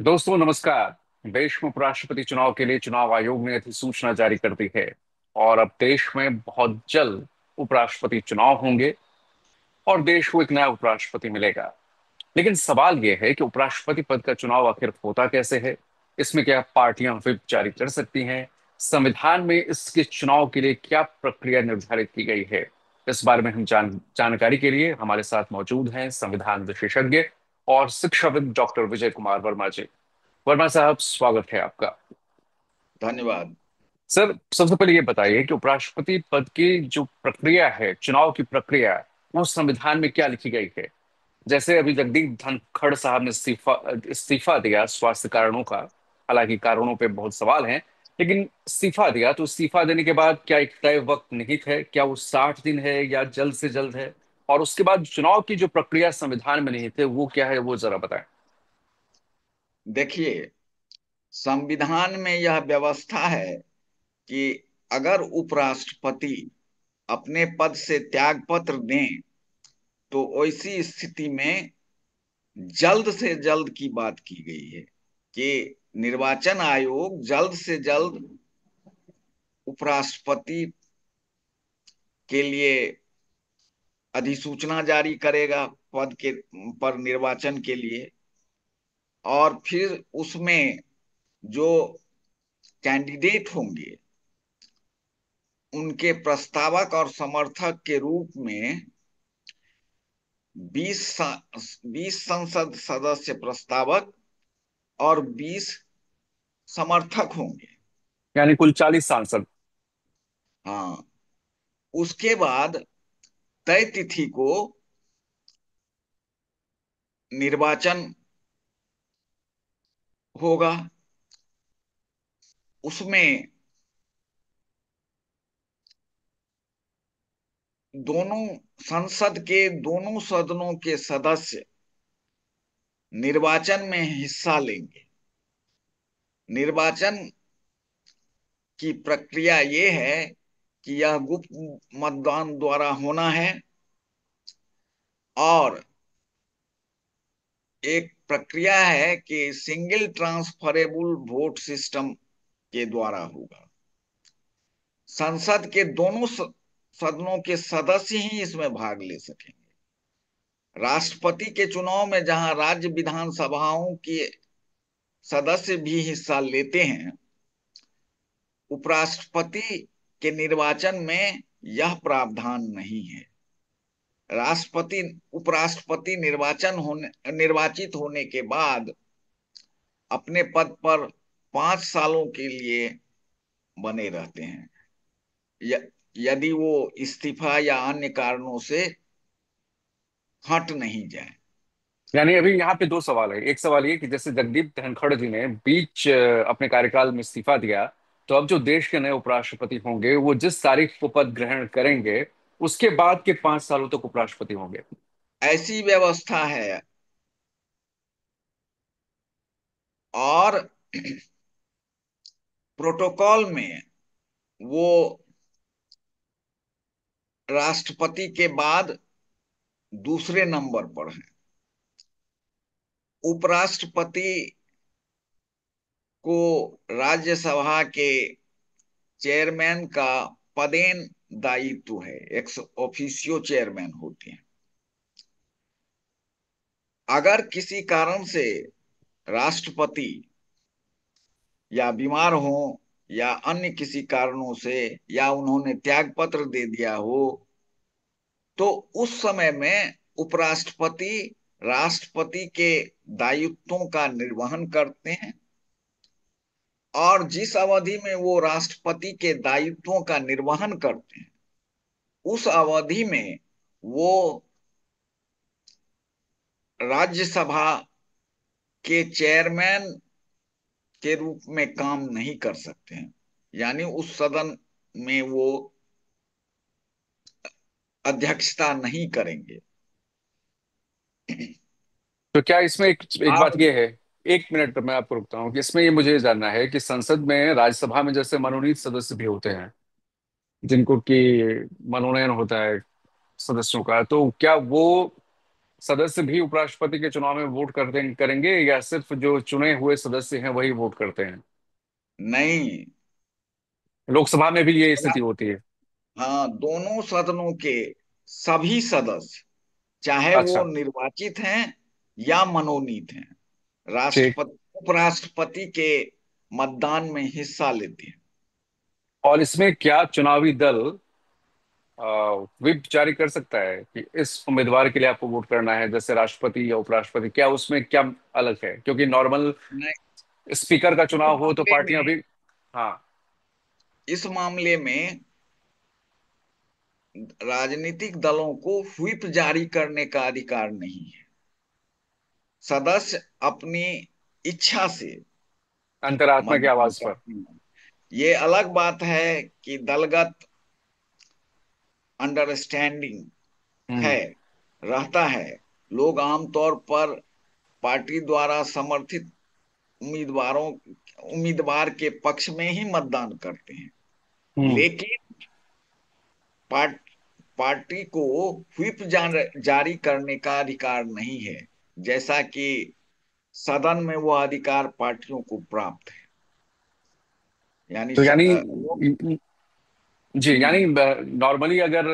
दोस्तों नमस्कार। देश में उपराष्ट्रपति चुनाव के लिए चुनाव आयोग ने अधिसूचना जारी कर दी है। और अब देश में बहुत जल्द उपराष्ट्रपति चुनाव होंगे और देश को एक नया उपराष्ट्रपति मिलेगा। लेकिन सवाल यह है कि उपराष्ट्रपति पद का चुनाव आखिर होता कैसे है। इसमें क्या पार्टियां व्हिप जारी कर सकती हैं? संविधान में इसके चुनाव के लिए क्या प्रक्रिया निर्धारित की गई है? इस बारे में हम जानकारी के लिए हमारे साथ मौजूद हैं संविधान विशेषज्ञ और शिक्षाविद डॉक्टर विजय कुमार वर्मा जी। वर्मा साहब, स्वागत है आपका। धन्यवाद। सर, सबसे पहले ये बताइए कि उपराष्ट्रपति पद की जो प्रक्रिया है, चुनाव की प्रक्रिया, वो संविधान में क्या लिखी गई है? जैसे अभी जगदीप धनखड़ साहब ने इस्तीफा इस्तीफा दिया स्वास्थ्य कारणों का। हालांकि कारणों पे बहुत सवाल हैं, लेकिन इस्तीफा दिया तो इस्तीफा देने के बाद क्या एक तय वक्त निहित है? क्या वो 60 दिन है या जल्द से जल्द है? और उसके बाद चुनाव की जो प्रक्रिया संविधान में निहित है वो क्या है, वो जरा बताएं। देखिए, संविधान में यह व्यवस्था है कि अगर उपराष्ट्रपति अपने पद से त्याग पत्र दें तो ऐसी स्थिति में जल्द से जल्द की बात की गई है कि निर्वाचन आयोग जल्द से जल्द उपराष्ट्रपति के लिए अधिसूचना जारी करेगा पद के पर निर्वाचन के लिए। और फिर उसमें जो कैंडिडेट होंगे उनके प्रस्तावक और समर्थक के रूप में 20 20 संसद सदस्य प्रस्तावक और 20 समर्थक होंगे। यानी कुल 40 सांसद। हाँ, उसके बाद तय तिथि को निर्वाचन होगा। उसमें दोनों संसद के दोनों सदनों के सदस्य निर्वाचन में हिस्सा लेंगे। निर्वाचन की प्रक्रिया ये है कि यह गुप्त मतदान द्वारा होना है और एक प्रक्रिया है कि सिंगल ट्रांसफरेबल वोट सिस्टम के द्वारा होगा। संसद के दोनों सदनों के सदस्य ही इसमें भाग ले सकेंगे। राष्ट्रपति के चुनाव में जहां राज्य विधानसभाओं के सदस्य भी हिस्सा लेते हैं, उपराष्ट्रपति के निर्वाचन में यह प्रावधान नहीं है। राष्ट्रपति उपराष्ट्रपति निर्वाचित होने के बाद अपने पद पर 5 सालों के लिए बने रहते हैं, य, यदि वो इस्तीफा या अन्य कारणों से हट नहीं जाए। यानी अभी यहाँ पे दो सवाल है। एक सवाल ये कि जैसे जगदीप धनखड़ जी ने बीच अपने कार्यकाल में इस्तीफा दिया, तो अब जो देश के नए उपराष्ट्रपति होंगे वो जिस तारीख को पद ग्रहण करेंगे उसके बाद के 5 सालों तक उपराष्ट्रपति होंगे। ऐसी व्यवस्था है। और प्रोटोकॉल में वो राष्ट्रपति के बाद दूसरे नंबर पर है। उपराष्ट्रपति को राज्यसभा के चेयरमैन का पदेन दायित्व है, एक्स ऑफिशियो चेयरमैन होते हैं। अगर किसी कारण से राष्ट्रपति या बीमार हो या अन्य किसी कारणों से या उन्होंने त्याग पत्र दे दिया हो तो उस समय में उपराष्ट्रपति राष्ट्रपति के दायित्वों का निर्वहन करते हैं। और जिस अवधि में वो राष्ट्रपति के दायित्वों का निर्वहन करते हैं उस अवधि में वो राज्यसभा के चेयरमैन के रूप में काम नहीं कर सकते हैं। यानी उस सदन में वो अध्यक्षता नहीं करेंगे। तो क्या इसमें एक आप बात ये है, 1 मिनट मैं आपको रुकता हूँ, कि इसमें ये मुझे जानना है कि संसद में, राज्यसभा में जैसे मनोनीत सदस्य भी होते हैं जिनको कि मनोनयन होता है सदस्यों का, तो क्या वो सदस्य भी उपराष्ट्रपति के चुनाव में वोट करते करेंगे, या सिर्फ जो चुने हुए सदस्य हैं वही वोट करते हैं? नहीं। लोकसभा में भी ये स्थिति होती है? हाँ, दोनों सदनों के सभी सदस्य, चाहे वो अच्छा। निर्वाचित हैं या मनोनीत हैं, ठीक। राष्ट्रपति उपराष्ट्रपति के मतदान में हिस्सा लेते हैं। और इसमें क्या चुनावी दल व्हिप जारी कर सकता है कि इस उम्मीदवार के लिए आपको वोट करना है, जैसे राष्ट्रपति या उपराष्ट्रपति? क्या उसमें क्या अलग है? क्योंकि नॉर्मल नहीं, स्पीकर का इस चुनाव हो तो मामले पार्टियां में भी। हाँ। इस मामले में राजनीतिक दलों को व्हिप जारी करने का अधिकार नहीं है। सदस्य अपनी इच्छा से अंतरात्मा की मतदान आवाज पर। करते हैं। ये अलग बात है कि दलगत अंडरस्टैंडिंग है, हम्म। रहता है। लोग आमतौर पर पार्टी द्वारा समर्थित उम्मीदवारों उम्मीदवार के पक्ष में ही मतदान करते हैं। हम्म। लेकिन पार्ट, पार्टी को व्हिप जारी करने का अधिकार नहीं है, जैसा कि सदन में वह अधिकार पार्टियों को प्राप्त है। यानी तो यानी लोग। जी, यानी हम्म। नॉर्मली अगर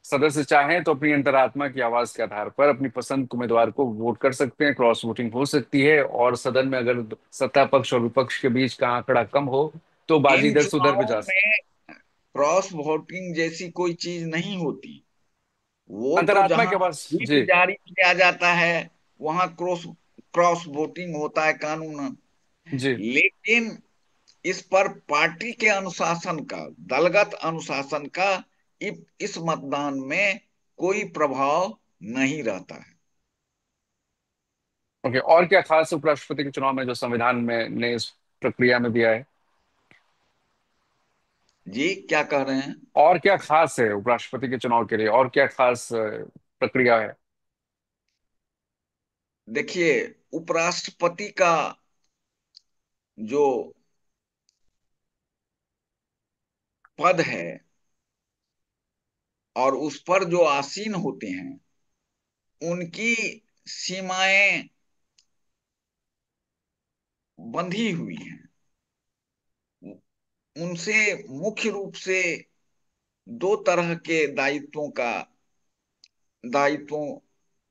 सदस्य चाहें तो अपनी अंतरात्मा की आवाज के आधार पर अपनी पसंद के उम्मीदवार को वोट कर सकते हैं, क्रॉस वोटिंग हो सकती है, और सदन में अगर सत्ता पक्ष और विपक्ष के बीच का आंकड़ा कम हो तो बाजी इन इधर से उधर भी चुनावों जा सकती। में क्रॉस वोटिंग जैसी कोई चीज नहीं होती। वो तो अंतरात्मा जहां की आवाज। व्हिप जी। जारी किया जाता है वहां क्रॉस क्रॉस वोटिंग होता है कानूनन। जी। लेकिन इस पर पार्टी के अनुशासन का, दलगत अनुशासन का इस मतदान में कोई प्रभाव नहीं रहता है। ओके, और क्या खास है उपराष्ट्रपति के चुनाव में जो संविधान में ने इस प्रक्रिया में दिया है? जी, क्या कह रहे हैं? और क्या खास है उपराष्ट्रपति के चुनाव के लिए, और क्या खास प्रक्रिया है? देखिए, उपराष्ट्रपति का जो पद है और उस पर जो आसीन होते हैं, उनकी सीमाएं बंधी हुई हैं। उनसे मुख्य रूप से दो तरह के दायित्वों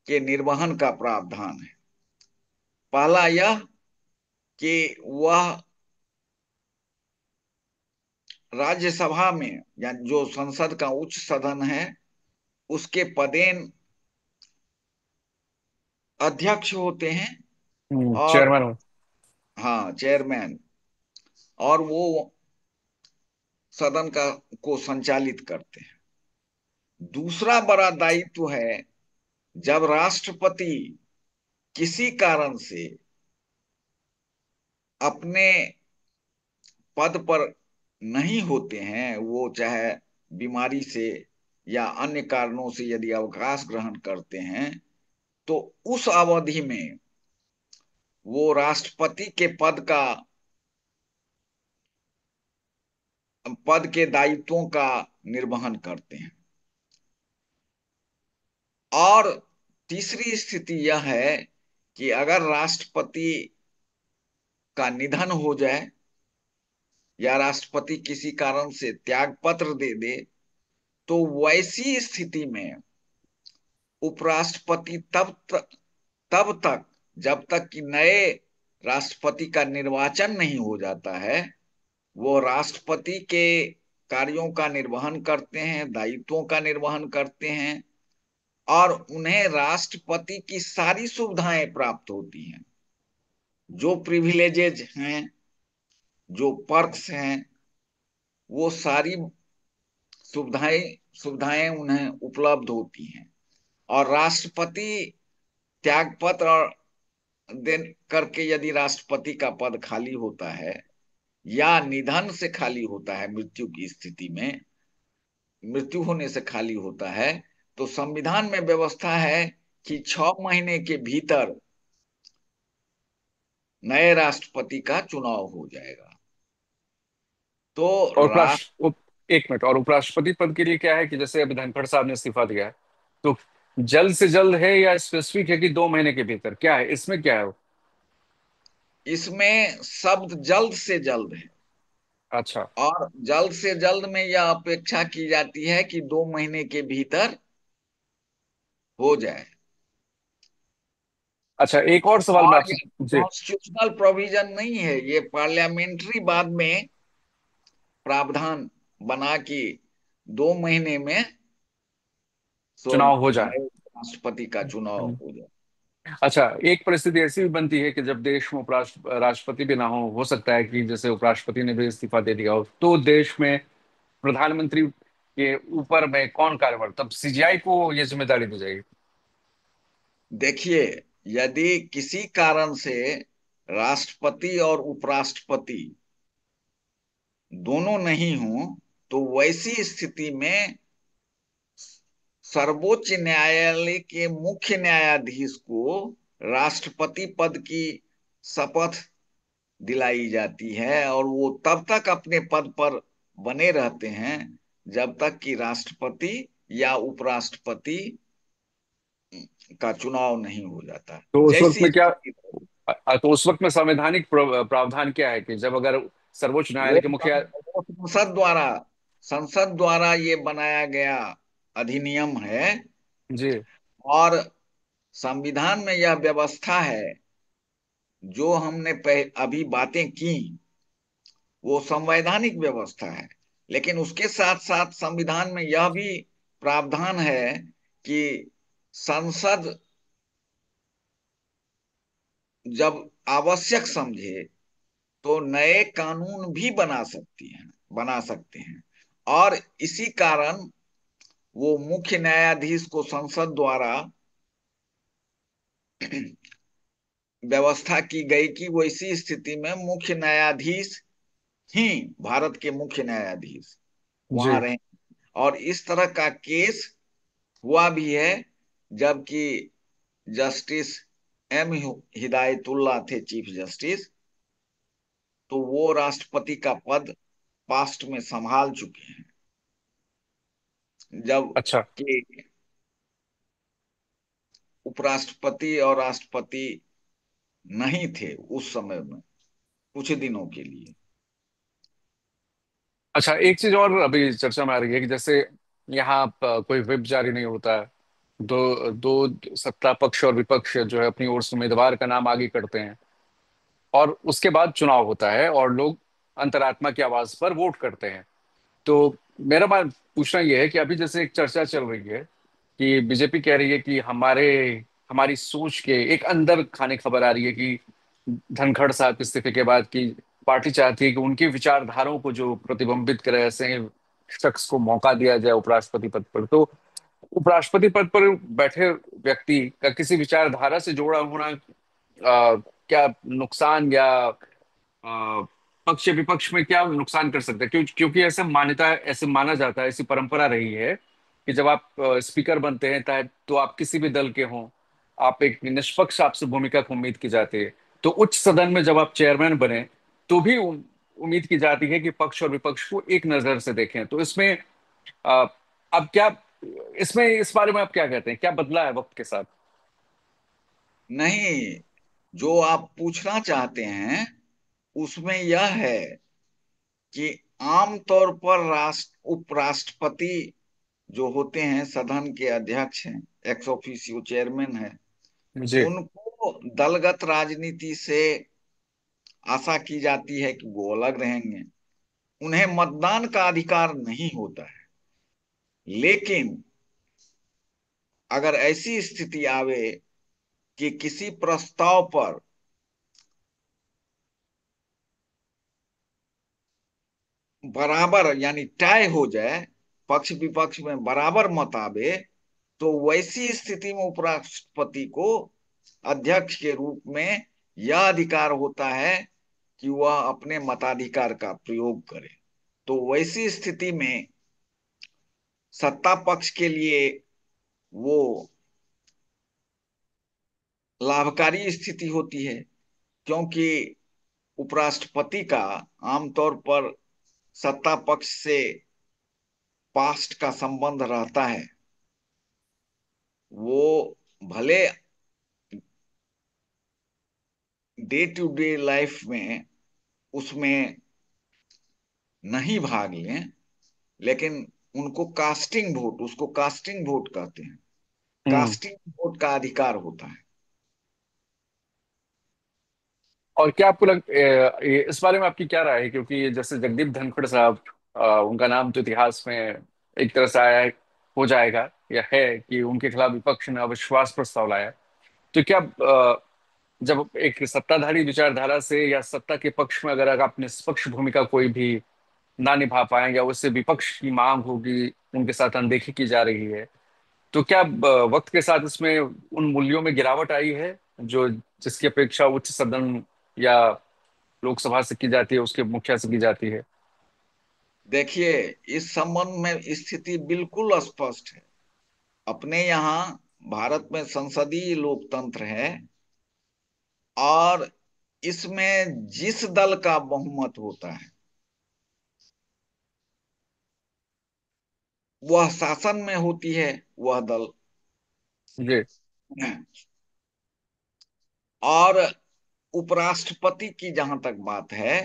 के निर्वहन का प्रावधान है। पहला यह कि वह राज्यसभा में, या जो संसद का उच्च सदन है, उसके पदेन अध्यक्ष होते हैं। और चेयरमैन हो। हाँ, चेयरमैन। और वो सदन का को संचालित करते हैं। दूसरा बड़ा दायित्व है, जब राष्ट्रपति किसी कारण से अपने पद पर नहीं होते हैं, वो चाहे बीमारी से या अन्य कारणों से यदि अवकाश ग्रहण करते हैं, तो उस अवधि में वो राष्ट्रपति के पद के दायित्वों का निर्वहन करते हैं। और तीसरी स्थिति यह है कि अगर राष्ट्रपति का निधन हो जाए या राष्ट्रपति किसी कारण से त्याग पत्र दे दे, तो वैसी स्थिति में उपराष्ट्रपति तब तक, जब तक कि नए राष्ट्रपति का निर्वाचन नहीं हो जाता है, वो राष्ट्रपति के कार्यों का निर्वहन करते हैं, दायित्वों का निर्वहन करते हैं। और उन्हें राष्ट्रपति की सारी सुविधाएं प्राप्त होती हैं। जो प्रिविलेजेज हैं, जो पर्क्स हैं, वो सारी सुविधाएं सुविधाएं उन्हें उपलब्ध होती हैं। और राष्ट्रपति त्यागपत्र और देन करके यदि राष्ट्रपति का पद खाली होता है या निधन से खाली होता है, मृत्यु की स्थिति में, मृत्यु होने से खाली होता है, तो संविधान में व्यवस्था है कि 6 महीने के भीतर नए राष्ट्रपति का चुनाव हो जाएगा। तो और राष्ट्र एक मिनट, और उपराष्ट्रपति पद के लिए क्या है कि जैसे अभी धनखड़ साहब ने इस्तीफा दिया है, तो जल्द से जल्द है या स्पेसिफिक है कि 2 महीने के भीतर, क्या है इसमें, क्या है? इसमें शब्द जल्द से जल्द है। अच्छा। और जल्द से जल्द में यह अपेक्षा की जाती है कि 2 महीने के भीतर हो जाए। अच्छा, एक और सवाल मैं और आपसे। ये जी। कॉन्स्टिट्यूशनल प्रोविजन नहीं है, ये पार्लियामेंट्री बाद में प्रावधान बना कि 2 महीने में सो चुनाव हो जाए। नए राष्ट्रपति का चुनाव हो जाए। अच्छा, एक परिस्थिति ऐसी भी बनती है कि जब देश में राष्ट्रपति भी ना हो सकता है कि जैसे उपराष्ट्रपति ने भी इस्तीफा दे दिया हो, तो देश में प्रधानमंत्री के ऊपर में कौन कार्यभार, तब सीजीआई को ये जिम्मेदारी दी जाएगी? देखिए, यदि किसी कारण से राष्ट्रपति और उपराष्ट्रपति दोनों नहीं हो, तो वैसी स्थिति में सर्वोच्च न्यायालय के मुख्य न्यायाधीश को राष्ट्रपति पद की शपथ दिलाई जाती है, और वो तब तक अपने पद पर बने रहते हैं जब तक कि राष्ट्रपति या उपराष्ट्रपति का चुनाव नहीं हो जाता। तो उस वक्त जैसी में क्या, स्थिति रहे, तो उस वक्त में संवैधानिक प्रावधान क्या है कि जब अगर सर्वोच्च न्यायालय वो के मुख्य। वो संसद द्वारा ये बनाया गया अधिनियम है। जी। और संविधान में यह व्यवस्था है, जो हमने अभी बातें की, वो संवैधानिक व्यवस्था है। लेकिन उसके साथ साथ संविधान में यह भी प्रावधान है कि संसद जब आवश्यक समझे तो नए कानून भी बना सकते हैं। और इसी कारण वो मुख्य न्यायाधीश को संसद द्वारा व्यवस्था की गई कि वो इसी स्थिति में मुख्य न्यायाधीश ही, भारत के मुख्य न्यायाधीश वहां जी। रहे। और इस तरह का केस हुआ भी है, जबकि जस्टिस एम हिदायतुल्लाह थे चीफ जस्टिस, तो वो राष्ट्रपति का पद पास्ट में संभाल चुके हैं, जब अच्छा। कि उपराष्ट्रपति और राष्ट्रपति नहीं थे उस समय में, कुछ दिनों के लिए। अच्छा, एक चीज और अभी चर्चा में आ रही है कि जैसे यहाँ कोई व्हिप जारी नहीं होता है, दो दो सत्ता पक्ष और विपक्ष जो है अपनी ओर से उम्मीदवार का नाम आगे करते हैं, और उसके बाद चुनाव होता है और लोग अंतरात्मा की आवाज पर वोट करते हैं। तो मेरा मान पूछना यह है कि अभी जैसे एक चर्चा चल रही है कि बीजेपी कह रही है कि हमारी सोच के एक अंदर खाने खबर आ रही है कि धनखड़ साहब के इस्तीफे के बाद की पार्टी चाहती है कि उनकी विचारधाराओं को जो प्रतिबिंबित करे ऐसे शख्स को मौका दिया जाए उपराष्ट्रपति पद पर। तो उपराष्ट्रपति पद पर बैठे व्यक्ति का किसी विचारधारा से जोड़ा होना क्या नुकसान या पक्ष विपक्ष में क्या नुकसान कर सकते हैं? क्योंकि ऐसे मान्यता, ऐसे माना जाता है, ऐसी परंपरा रही है कि जब आप स्पीकर बनते हैं तो आप किसी भी दल के हों, आप एक निष्पक्ष आपसे भूमिका की उम्मीद की जाती है। तो उच्च सदन में जब आप चेयरमैन बने तो भी उम्मीद की जाती है कि पक्ष और विपक्ष को एक नजर से देखें। तो इसमें अ, अब क्या, इसमें इस बारे में आप क्या कहते हैं, क्या बदला है वक्त के साथ? नहीं, जो आप पूछना चाहते हैं उसमें यह है कि आमतौर पर राष्ट्र उपराष्ट्रपति जो होते हैं, सदन के अध्यक्ष हैं, एक्स ऑफिशियो चेयरमैन है, जी। उनको दलगत राजनीति से आशा की जाती है कि वो अलग रहेंगे। उन्हें मतदान का अधिकार नहीं होता है। लेकिन अगर ऐसी स्थिति आवे कि किसी प्रस्ताव पर बराबर यानी टाई हो जाए, पक्ष विपक्ष में बराबर मत आवे, तो वैसी स्थिति में उपराष्ट्रपति को अध्यक्ष के रूप में यह अधिकार होता है कि वह अपने मताधिकार का प्रयोग करे। तो वैसी स्थिति में सत्ता पक्ष के लिए वो लाभकारी स्थिति होती है, क्योंकि उपराष्ट्रपति का आमतौर पर सत्ता पक्ष से पास्ट का संबंध रहता है। वो भले डे टू डे लाइफ में उसमें नहीं भाग लें, लेकिन उनको कास्टिंग वोट, उसको कास्टिंग वोट कहते हैं, हम्म। कास्टिंग वोट का अधिकार होता है। और क्या आपको इस बारे में आपकी क्या राय है, क्योंकि जैसे जगदीप धनखड़ साहब, उनका नाम तो इतिहास में एक तरह से आया हो जाएगा या है कि उनके खिलाफ विपक्ष ने अविश्वास प्रस्ताव लाया। तो क्या जब एक सत्ताधारी विचारधारा से या सत्ता के पक्ष में अगर आप निष्पक्ष भूमिका कोई भी ना निभा पाएंगे या उससे विपक्ष की मांग होगी, उनके साथ अनदेखी की जा रही है, तो क्या वक्त के साथ इसमें उन मूल्यों में गिरावट आई है जो जिसकी अपेक्षा उच्च सदन या लोकसभा से की जाती है, उसके मुखिया से की जाती है? देखिए, इस संबंध में स्थिति बिल्कुल स्पष्ट है। अपने यहाँ भारत में संसदीय लोकतंत्र है, और इसमें जिस दल का बहुमत होता है वह शासन में होती है, वह दल। जी। और उपराष्ट्रपति की जहां तक बात है,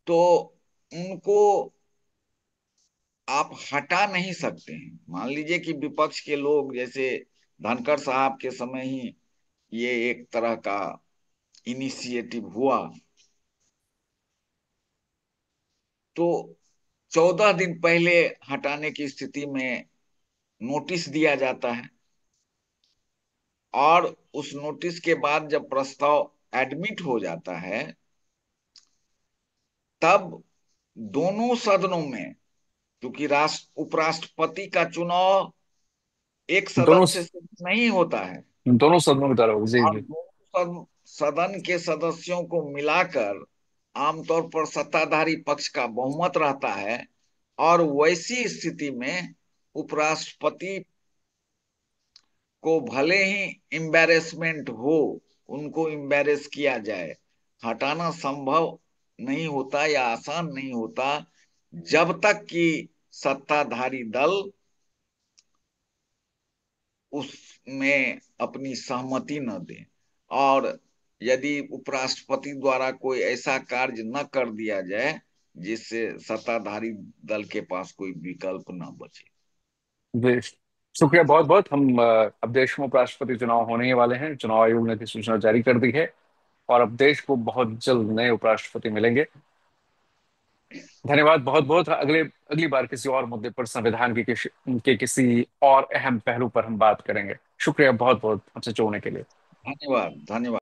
तो उनको आप हटा नहीं सकते हैं। मान लीजिए कि विपक्ष के लोग, जैसे धनखड़ साहब के समय ही ये एक तरह का इनिशिएटिव हुआ, तो 14 दिन पहले हटाने की स्थिति में नोटिस दिया जाता है, और उस नोटिस के बाद जब प्रस्ताव एडमिट हो जाता है, तब दोनों सदनों में, क्योंकि राष्ट्र उपराष्ट्रपति का चुनाव एक दोनों सदन से नहीं होता है, दोनों सदनों की तरफ, जी और जी। दोनों सदन के सदस्यों को मिलाकर आमतौर पर सत्ताधारी पक्ष का बहुमत रहता है। और वैसी स्थिति में उपराष्ट्रपति को भले ही एम्बेरसमेंट हो, उनको एम्बेरस किया जाए, हटाना संभव नहीं होता या आसान नहीं होता, जब तक कि सत्ताधारी दल उसमें अपनी सहमति न दे। और यदि उपराष्ट्रपति द्वारा कोई ऐसा कार्य न कर दिया जाए जिससे सत्ताधारी दल के पास कोई विकल्प न बचे। जी। शुक्रिया बहुत बहुत। हम अब देश में उपराष्ट्रपति चुनाव होने ही वाले हैं, चुनाव आयोग ने अधिसूचना जारी कर दी है, और अब देश को बहुत जल्द नए उपराष्ट्रपति मिलेंगे। धन्यवाद बहुत बहुत। अगली बार किसी और मुद्दे पर, संविधान के किसी और अहम पहलू पर हम बात करेंगे। शुक्रिया बहुत बहुत हमसे जुड़ने के लिए। धन्यवाद, धन्यवाद।